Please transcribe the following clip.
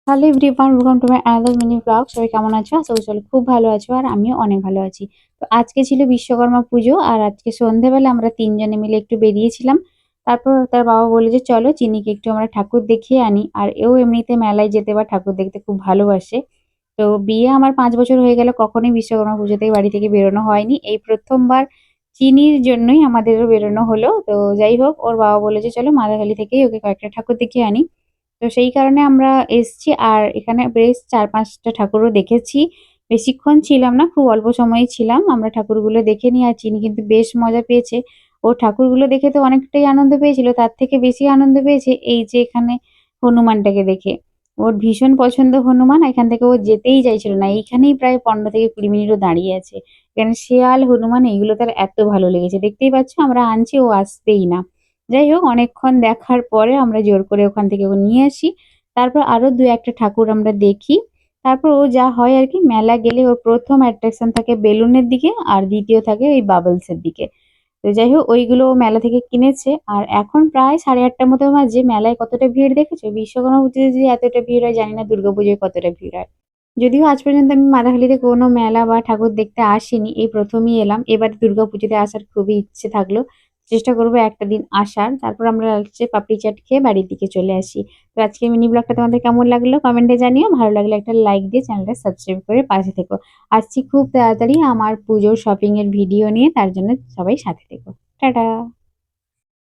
Hello everyone, welcome to my another mini blog. সবাই কেমন আছো? আশা করি সবাই খুব ভালো আছো আর আমিও অনেক ভালো আছি। তো আজকে ছিল বিশ্বকর্মা পুজো আর আজকে সন্ধ্যেবেলা আমরা ৩ জনে মিলে একটু বেরিয়েছিলাম। তারপর তার বাবা বলল যে চলো চিনিকে একটু আমরা ঠাকুর দেখিয়ে আনি। আর এও এমনিতে মেলায় যেতে বা ঠাকুর দেখতে খুব ভালোবাসে। তো বিয়ে আমার ৫ বছর হয়ে গেল, কখনোই বিশ্বকর্মা পুজোতে বাড়ি থেকে বেরোনো হয়নি। এই ১ম বার চিনির জন্যই আমাদেরও বেরোনো হলো। তো যাই হোক, ওর বাবা বলল যে চলো মাদাখালী থেকেই ওকে কয়েকটা ঠাকুর দেখিয়ে আনি। তো সেই কারণে আমরা এসছি আর এখানে বেশ ৪-৫ টা ঠাকুরও দেখেছি। বেশিক্ষণ ছিলাম না, খুব অল্প সময়ই ছিলাম। আমরা ঠাকুরগুলো দেখে নিয়ে আর চিনি কিন্তু বেশ মজা পেয়েছে। ও ঠাকুরগুলো দেখে তো অনেকটাই আনন্দ পেয়েছিল। তার থেকে বেশি আনন্দ পেয়েছে এই যে এখানে হনুমানটাকে দেখে। ওর ভীষণ পছন্দ হনুমান। এখান থেকে ও যেতেই চাইছিল না। এইখানেই প্রায় ১৫ থেকে ২০ মিনিটও দাঁড়িয়ে আছে। এখানে শেয়াল, হনুমান এগুলো তার এত ভালো লেগেছে। দেখতেই পাচ্ছ আমরা আনছি, ও আসবেই না। যাই হোক, অনেকক্ষণ দেখার পরে আমরা জোর করে ওখান থেকে নিয়ে আসি। তারপর আরো ২-১ টা ঠাকুর আমরা দেখি। তারপর ও যা হয় আরকি, মেলা গেলে ওর ১ম অ্যাট্রাকশন থাকে বেলুনের দিকে আর ২য় থাকে ওই বাবলস এর দিকে। তো যাই হোক, ওইগুলো ও মেলা থেকে কিনেছে। আর এখন প্রায় ৮:৩০ মতো বাজে। মেলায় কতটা ভিড় দেখেছো? বিশ্বকর্মা পুজোতে যদি এতটা ভিড় হয়, জানি না দুর্গাপুজোয় কতটা ভিড় হয়। যদিও আজ পর্যন্ত আমি মাদাখালীতে কোনো মেলা বা ঠাকুর দেখতে আসিনি। এই ১ম ই এলাম। এবারে দুর্গাপুজোতে আসার খুবই ইচ্ছে থাকলো। চেষ্টা করব একটা দিন আসার। তারপর আমরা হচ্ছে পাপড়ি চাট খেয়ে বাড়ির দিকে চলে আসি। তো আজকের মিনি ব্লগটা তোমাদের কেমন লাগলো কমেন্টে জানিও। ভালো লাগলে একটা লাইক দিয়ে চ্যানেলটা সাবস্ক্রাইব করে পাশে থেকো। আসছি খুব তাড়াতাড়ি আমার পুজোর শপিং এর ভিডিও নিয়ে। তার জন্য সবাই সাথে থেকো। টাটা!